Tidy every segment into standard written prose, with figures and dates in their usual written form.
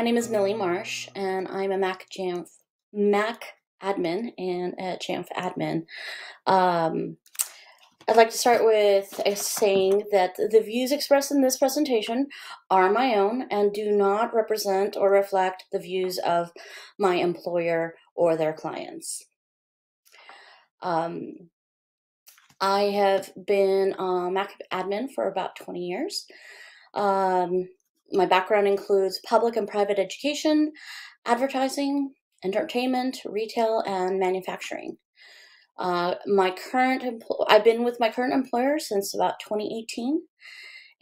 name is Millie Marsh, and I'm a Mac admin and a Jamf admin. I'd like to start with saying that the views expressed in this presentation are my own and do not represent or reflect the views of my employer or their clients. I have been a Mac admin for about 20 years. My background includes public and private education, advertising, entertainment, retail, and manufacturing. I've been with my current employer since about 2018,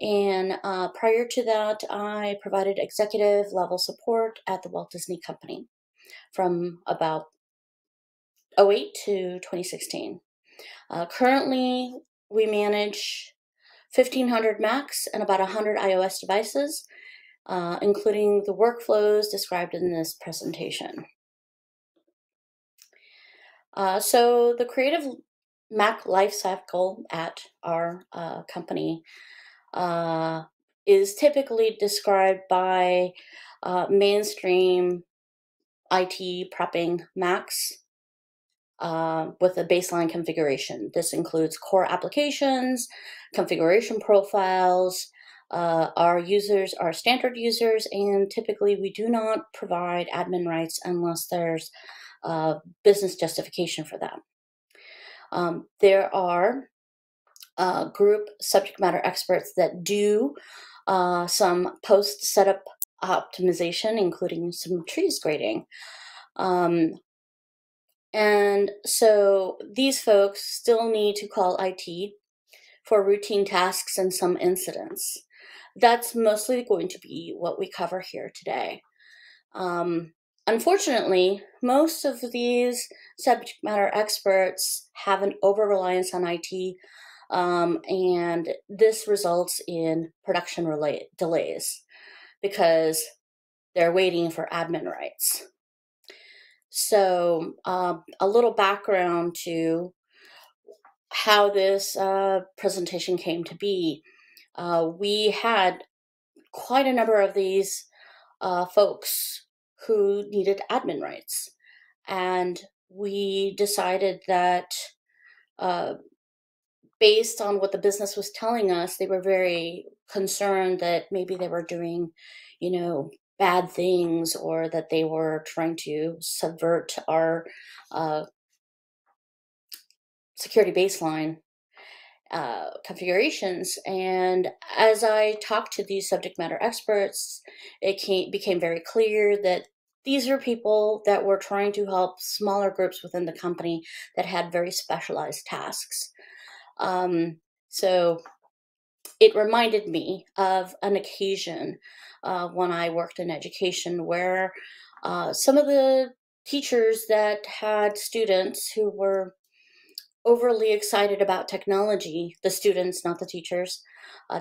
and prior to that, I provided executive level support at the Walt Disney Company from about 2008 to 2016. Currently, we manage 1,500 Macs and about 100 iOS devices, including the workflows described in this presentation. So the creative Mac lifecycle at our company is typically described by mainstream IT prepping Macs with a baseline configuration. This includes core applications, configuration profiles. Our users are standard users, and typically we do not provide admin rights unless there's business justification for that. There are group subject matter experts that do some post setup optimization, including some trees grading. And so these folks still need to call IT for routine tasks and some incidents. That's mostly going to be what we cover here today. Unfortunately, most of these subject matter experts have an over-reliance on IT, and this results in production delays because they're waiting for admin rights. So a little background to how this presentation came to be. We had quite a number of these folks who needed admin rights, and we decided that based on what the business was telling us, they were very concerned that maybe they were doing, bad things, or that they were trying to subvert our security baseline configurations. And as I talked to these subject matter experts, it became very clear that these are people that were trying to help smaller groups within the company that had very specialized tasks. So it reminded me of an occasion when I worked in education where some of the teachers that had students who were overly excited about technology, the students, not the teachers,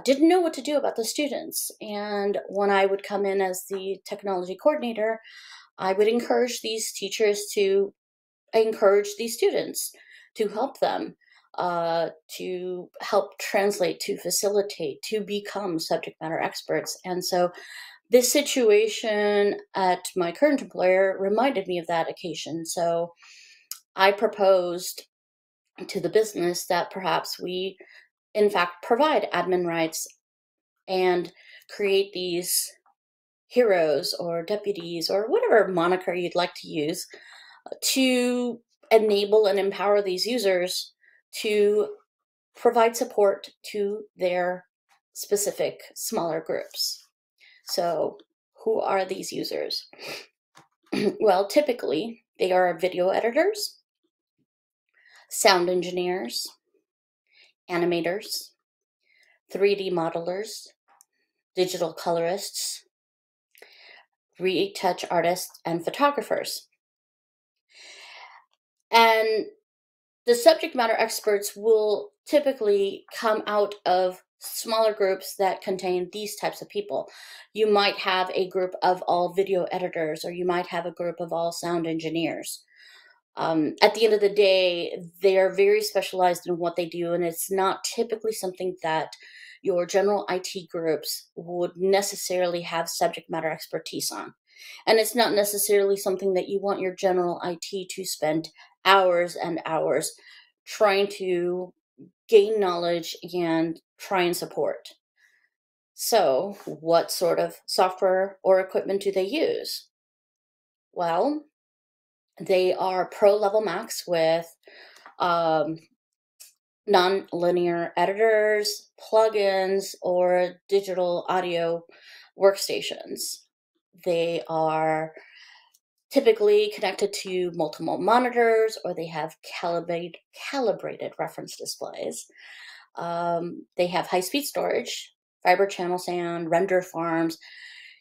didn't know what to do about the students. And when I would come in as the technology coordinator, I would encourage these teachers to encourage these students, to help them, to help translate, to facilitate, to become subject matter experts. And so this situation at my current employer reminded me of that occasion. So I proposed to the business that perhaps we, in fact, provide admin rights and create these heroes or deputies or whatever moniker you'd like to use to enable and empower these users to provide support to their specific smaller groups. So who are these users? Well, typically they are video editors, sound engineers, animators, 3D modelers, digital colorists, retouch artists, and photographers. And the subject matter experts will typically come out of smaller groups that contain these types of people. You might have a group of all video editors, or you might have a group of all sound engineers. At the end of the day, they're very specialized in what they do, and it's not typically something that your general IT groups would necessarily have subject matter expertise on. And it's not necessarily something that you want your general IT to spend hours and hours trying to gain knowledge and try and support. So, what sort of software or equipment do they use? Well, they are pro level Macs with um, non-linear editors, plugins, or digital audio workstations. They are typically connected to multiple monitors, or they have calibrated reference displays. They have high-speed storage, fiber channel SAN, render farms.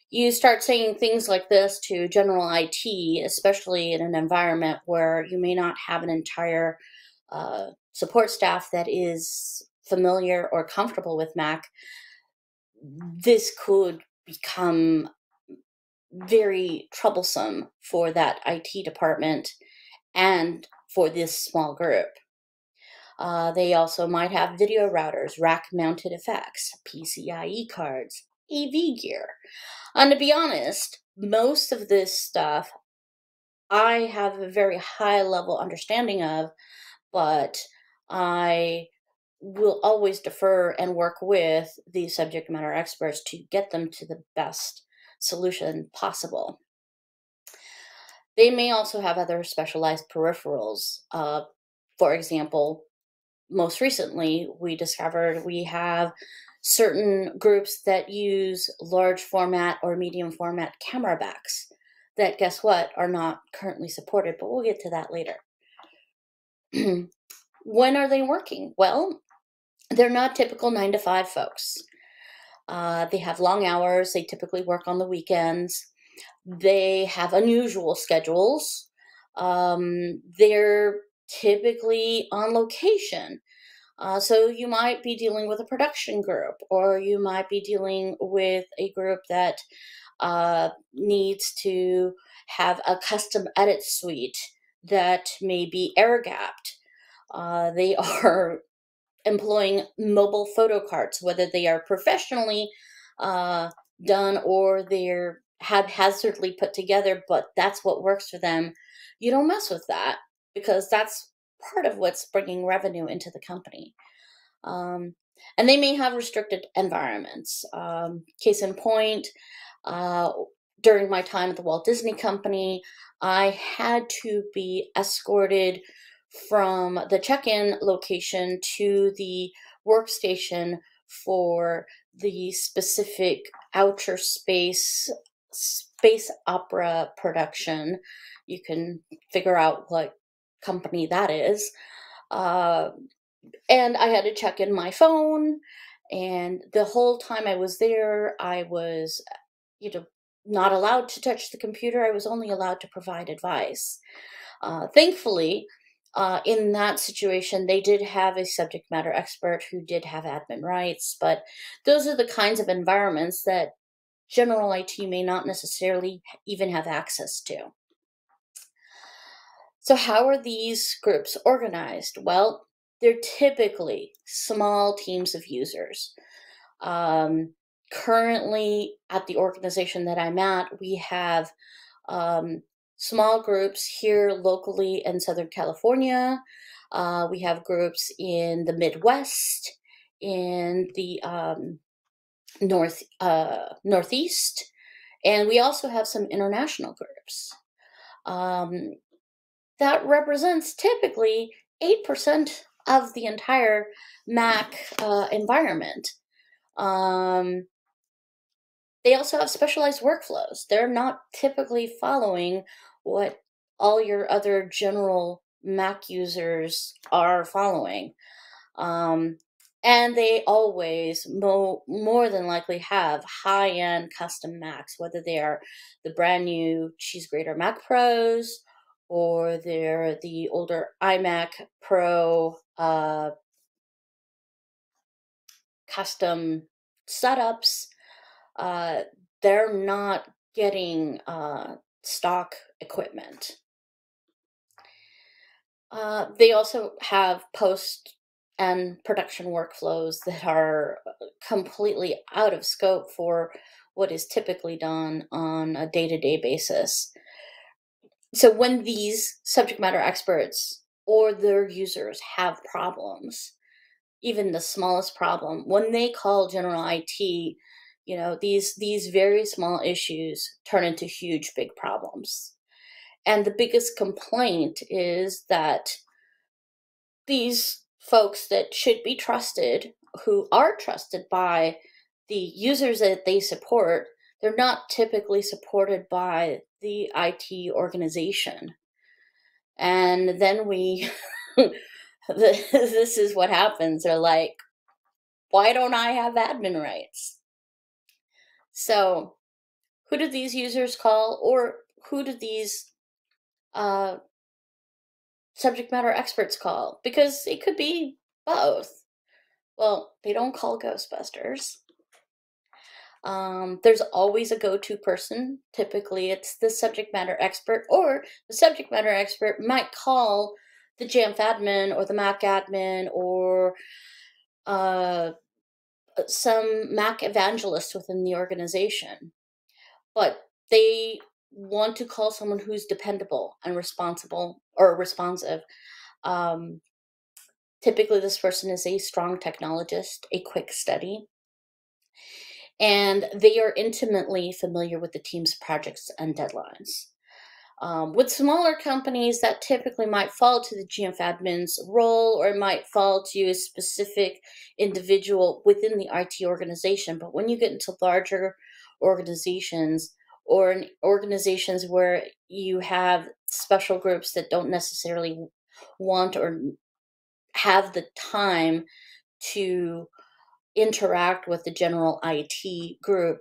You start saying things like this to general IT, especially in an environment where you may not have an entire support staff that is familiar or comfortable with Mac. This could become very troublesome for that IT department and for this small group. They also might have video routers, rack-mounted effects, PCIe cards, AV gear. And to be honest, most of this stuff I have a very high level understanding of, but I will always defer and work with the subject matter experts to get them to the best solution possible. They may also have other specialized peripherals. For example, most recently, we discovered we have certain groups that use large format or medium format camera backs that, guess what, are not currently supported, but we'll get to that later. When are they working? Well, they're not typical 9 to 5 folks. They have long hours. They typically work on the weekends. They have unusual schedules. They're typically on location. So you might be dealing with a production group, or you might be dealing with a group that needs to have a custom edit suite that may be air gapped. They are employing mobile photo carts, whether they are professionally done or they're haphazardly put together, but that's what works for them. You don't mess with that because that's part of what's bringing revenue into the company. Um, and they may have restricted environments. Case in point, uh, during my time at the Walt Disney Company, I had to be escorted from the check-in location to the workstation for the specific outer space opera production. You can figure out what company that is. And I had to check in my phone, and the whole time I was there, I was, not allowed to touch the computer. I was only allowed to provide advice. Thankfully, in that situation, they did have a subject matter expert who did have admin rights, but those are the kinds of environments that general IT may not necessarily even have access to. So, how are these groups organized? Well, they're typically small teams of users. Currently, at the organization that I'm at, we have small groups here locally in Southern California. We have groups in the Midwest, in the Northeast, and we also have some international groups. That represents typically 8% of the entire Mac environment. They also have specialized workflows. They're not typically following what all your other general Mac users are following. And they always, more than likely, have high-end custom Macs, whether they are the brand new cheese grater Mac Pros, or they're the older iMac Pro custom setups. They're not getting stock equipment. They also have post and production workflows that are completely out of scope for what is typically done on a day-to-day basis. So when these subject matter experts or their users have problems, even the smallest problem, when they call general IT, these very small issues turn into huge, big problems. And the biggest complaint is that these folks that should be trusted, who are trusted by the users that they support, they're not typically supported by the IT organization. And then this is what happens. They're like, why don't I have admin rights? So, who do these users call, or who do these uh, subject matter experts call? Because it could be both. Well, they don't call Ghostbusters. There's always a go-to person. Typically, it's the subject matter expert, or the subject matter expert might call the Jamf admin or the Mac admin or uh, some Mac evangelist within the organization. But they want to call someone who's dependable and responsible or responsive. Um, Typically, this person is a strong technologist, a quick study, and they are intimately familiar with the team's projects and deadlines. With smaller companies, that typically might fall to the GMF admin's role, or it might fall to a specific individual within the IT organization. But when you get into larger organizations, or in organizations where you have special groups that don't necessarily want or have the time to interact with the general IT group,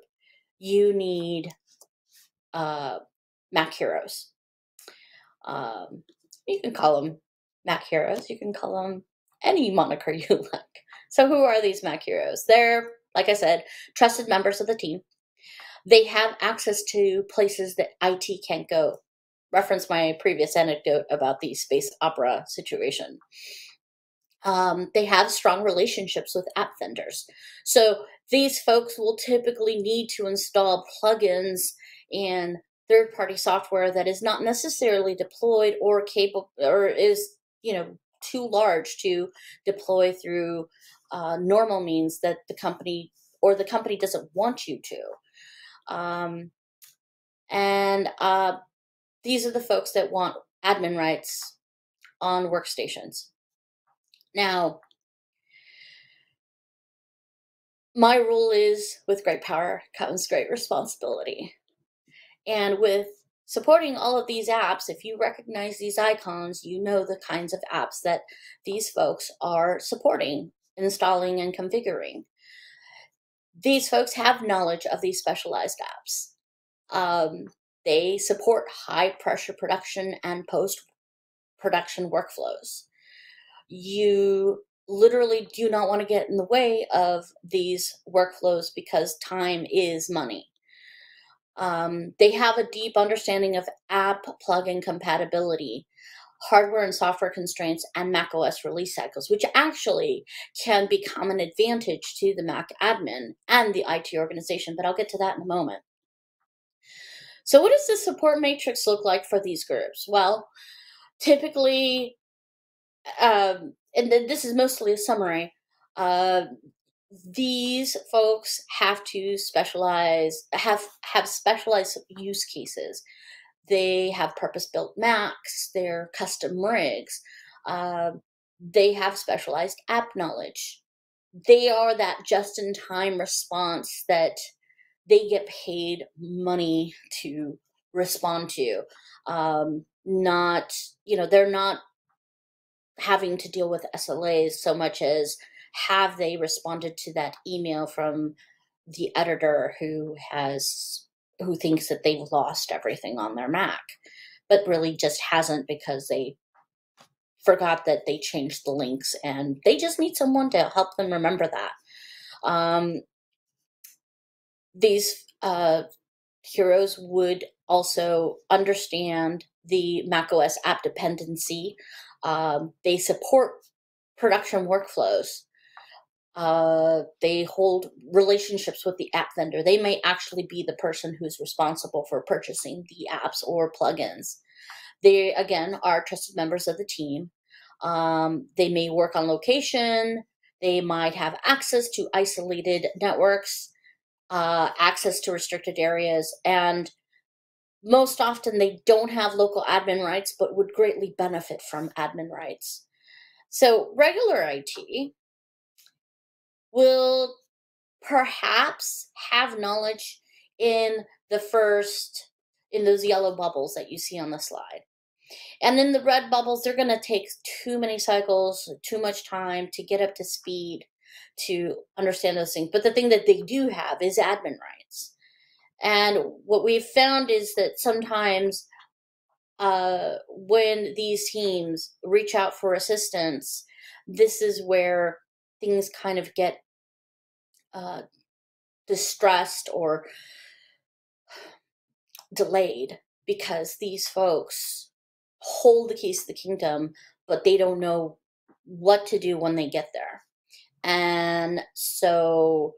you need Mac heroes. You can call them Mac heroes. You can call them any moniker you like. So who are these Mac heroes? They're, like I said, trusted members of the team. They have access to places that IT can't go. Reference my previous anecdote about the space opera situation. They have strong relationships with app vendors. So these folks will typically need to install plugins and third-party software that is not necessarily deployed or capable, or is, too large to deploy through normal means that the company doesn't want you to. And these are the folks that want admin rights on workstations. Now, my rule is, with great power comes great responsibility. And with supporting all of these apps, if you recognize these icons, you know the kinds of apps that these folks are supporting, installing, and configuring. These folks have knowledge of these specialized apps. They support high pressure production and post-production workflows. You literally do not want to get in the way of these workflows because time is money. They have a deep understanding of app plugin compatibility, hardware and software constraints, and macOS release cycles, which actually can become an advantage to the Mac admin and the IT organization, but I'll get to that in a moment. So what does the support matrix look like for these groups? Well, typically, and then this is mostly a summary, these folks have to have specialized use cases. They have purpose-built Macs, they're custom rigs, they have specialized app knowledge. They are that just-in-time response that they get paid money to respond to. Not, they're not having to deal with SLAs so much as have they responded to that email from the editor who thinks that they've lost everything on their Mac, but really just hasn't, because they forgot that they changed the links and they just need someone to help them remember that. These heroes would also understand the macOS app dependency. They support production workflows. They hold relationships with the app vendor. They may actually be the person who's responsible for purchasing the apps or plugins. They, again, are trusted members of the team. They may work on location. They might have access to isolated networks, access to restricted areas, and most often they don't have local admin rights but would greatly benefit from admin rights. So regular IT will perhaps have knowledge in in those yellow bubbles that you see on the slide. And in the red bubbles, they're going to take too many cycles, too much time to get up to speed to understand those things. But the thing that they do have is admin rights. And what we've found is that sometimes when these teams reach out for assistance, this is where things kind of get distressed or delayed, because these folks hold the keys to the kingdom, but they don't know what to do when they get there. And so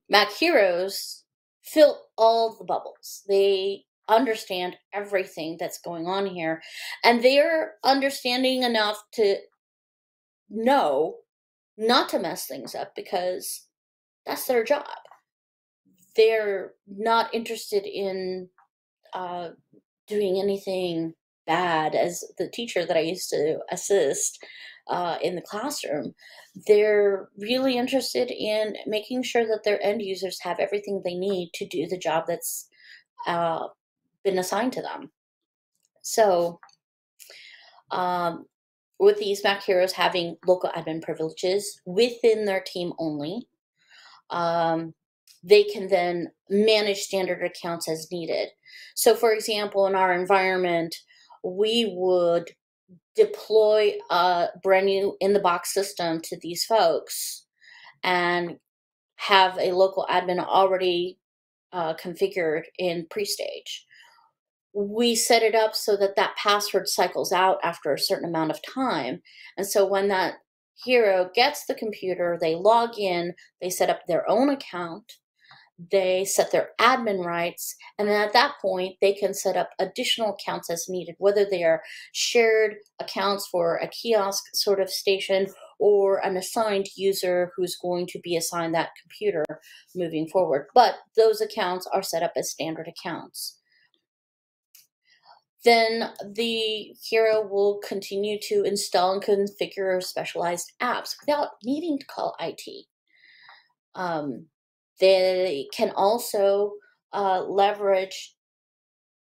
Mac Heroes fill all the bubbles. They understand everything that's going on here, and they're understanding enough to know not to mess things up, because that's their job. They're not interested in doing anything bad. As the teacher that I used to assist in the classroom, they're really interested in making sure that their end users have everything they need to do the job that's been assigned to them. So with these Mac Heroes having local admin privileges within their team only, they can then manage standard accounts as needed. So for example, in our environment, we would deploy a brand new in-the-box system to these folks and have a local admin already configured in pre-stage. We set it up so that that password cycles out after a certain amount of time. And so when that hero gets the computer, they log in, they set up their own account, they set their admin rights, and then at that point, they can set up additional accounts as needed, whether they are shared accounts for a kiosk sort of station or an assigned user who's going to be assigned that computer moving forward. But those accounts are set up as standard accounts. Then the hero will continue to install and configure specialized apps without needing to call IT. They can also leverage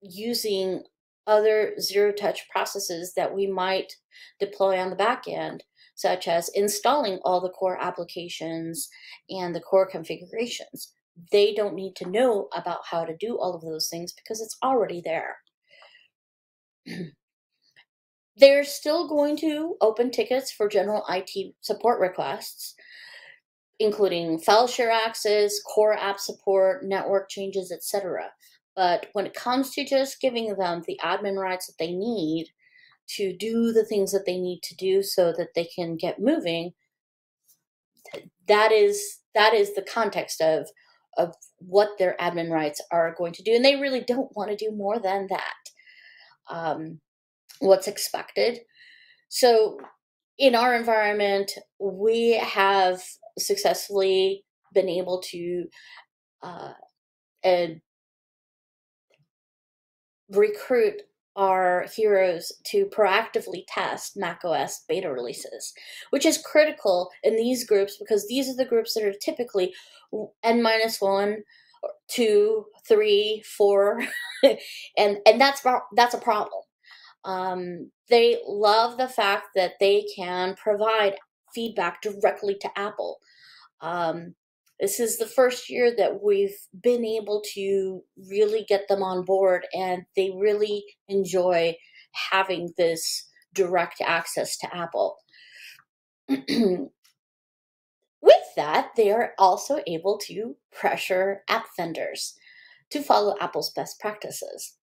using other zero-touch processes that we might deploy on the back end, such as installing all the core applications and the core configurations. They don't need to know about how to do all of those things because it's already there. They're still going to open tickets for general IT support requests, including file share access, core app support, network changes, etc. But when it comes to just giving them the admin rights that they need to do the things that they need to do so that they can get moving, that is the context of what their admin rights are going to do. And they really don't want to do more than that. What's expected. So in our environment, we have successfully been able to recruit our heroes to proactively test macOS beta releases, which is critical in these groups because these are the groups that are typically N-1, 2, 3, 4, and that's a problem. They love the fact that they can provide feedback directly to Apple. This is the first year that we've been able to really get them on board, and they really enjoy having this direct access to Apple. With that, they are also able to pressure app vendors to follow Apple's best practices.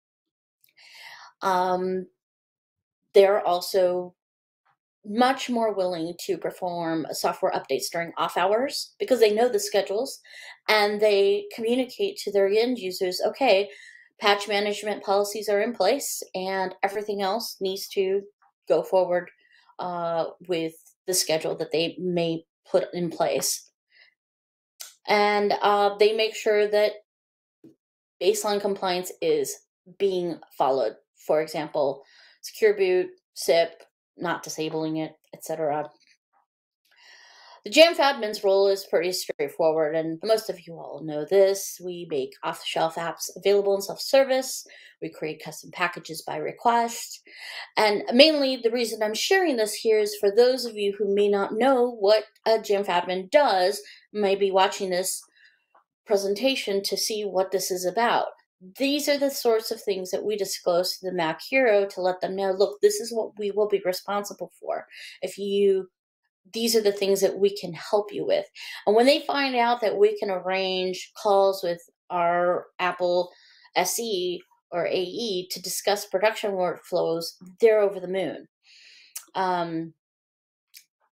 They're also much more willing to perform software updates during off hours because they know the schedules and they communicate to their end users, okay, patch management policies are in place and everything else needs to go forward with the schedule that they may put in place. And they make sure that baseline compliance is being followed. For example, secure boot, SIP, not disabling it, etc. The Jamf admin's role is pretty straightforward, and most of you all know this. We make off-the-shelf apps available in self-service. We create custom packages by request. And mainly the reason I'm sharing this here is for those of you who may not know what a Jamf admin does, may be watching this presentation to see what this is about. These are the sorts of things that we disclose to the Mac Hero to let them know, look, this is what we will be responsible for. These are the things that we can help you with. And when they find out that we can arrange calls with our Apple SE or AE to discuss production workflows, they're over the moon.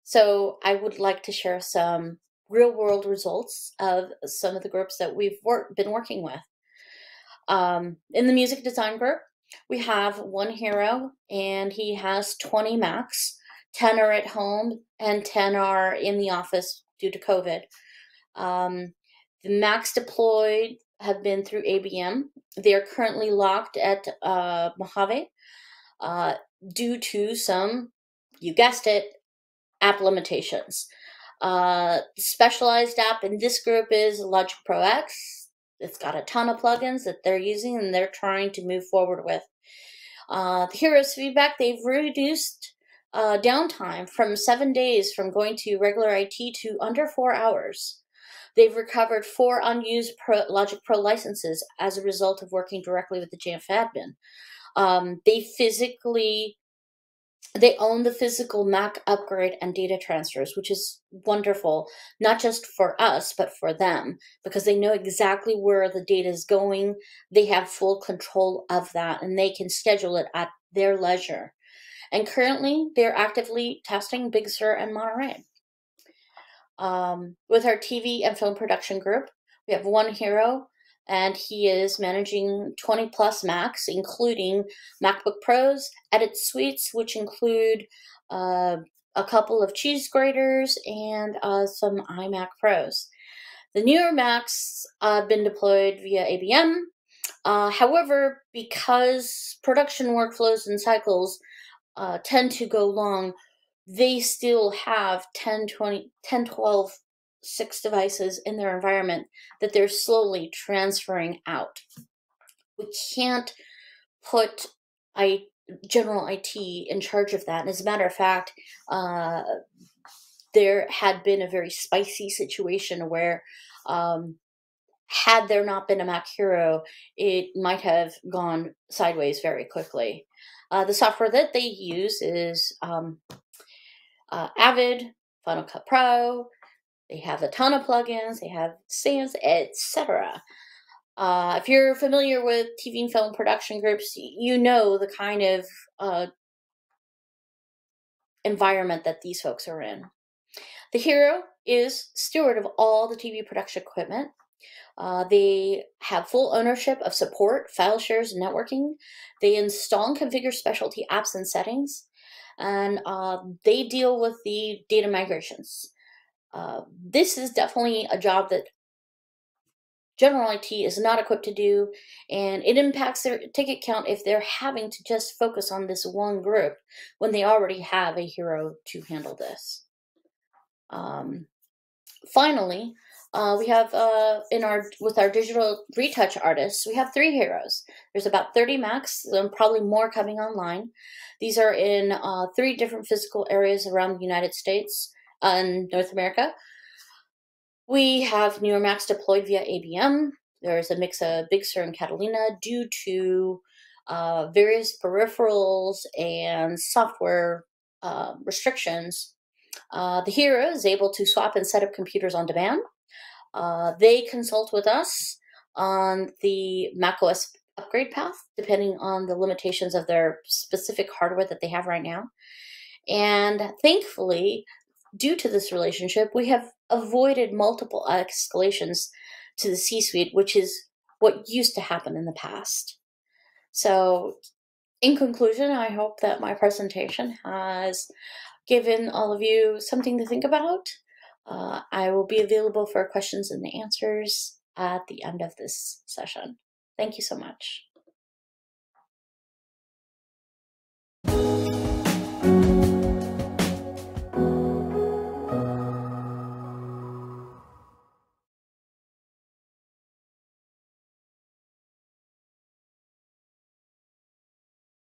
So I would like to share some real-world results of some of the groups that we've been working with. In the music design group, we have one hero, and he has 20 Macs. 10 are at home, and 10 are in the office due to COVID. The Macs deployed have been through ABM. They are currently locked at Mojave due to some, you guessed it, app limitations. Specialized app in this group is Logic Pro X. It's got a ton of plugins that they're using and they're trying to move forward with. The heroes' feedback, they've reduced downtime from 7 days from going to regular IT to under 4 hours. They've recovered 4 unused Logic Pro licenses as a result of working directly with the Jamf admin. They own the physical Mac upgrade and data transfers, which is wonderful, not just for us, but for them, because they know exactly where the data is going. They have full control of that, and they can schedule it at their leisure. And currently, they're actively testing Big Sur and Monterey. With our TV and film production group, we have one hero, and he is managing 20 plus Macs, including MacBook Pros, Edit Suites, which include a couple of cheese graters and some iMac Pros. The newer Macs have been deployed via ABM. However, because production workflows and cycles tend to go long, they still have 10, 12, 6 devices in their environment that they're slowly transferring out. We can't put general IT in charge of that. And as a matter of fact, there had been a very spicy situation where had there not been a Mac Hero, it might have gone sideways very quickly. The software that they use is Avid, Final Cut Pro. They have a ton of plugins. They have SAMs, etc. If you're familiar with TV and film production groups, you know the kind of environment that these folks are in. The hero is steward of all the TV production equipment. They have full ownership of support, file shares, and networking. They install and configure specialty apps and settings, and they deal with the data migrations. This is definitely a job that general IT is not equipped to do, and it impacts their ticket count if they're having to just focus on this one group when they already have a hero to handle this. Finally, we have with our digital retouch artists, we have 3 heroes. There's about 30 Macs, probably more coming online. These are in 3 different physical areas around the United States and North America. We have newer Macs deployed via ABM. There's a mix of Big Sur and Catalina due to various peripherals and software restrictions. The hero is able to swap and set up computers on demand. They consult with us on the macOS upgrade path, depending on the limitations of their specific hardware that they have right now. And thankfully, due to this relationship, we have avoided multiple escalations to the C suite, which is what used to happen in the past. So, in conclusion, I hope that my presentation has given all of you something to think about. I will be available for questions and answers at the end of this session. Thank you so much.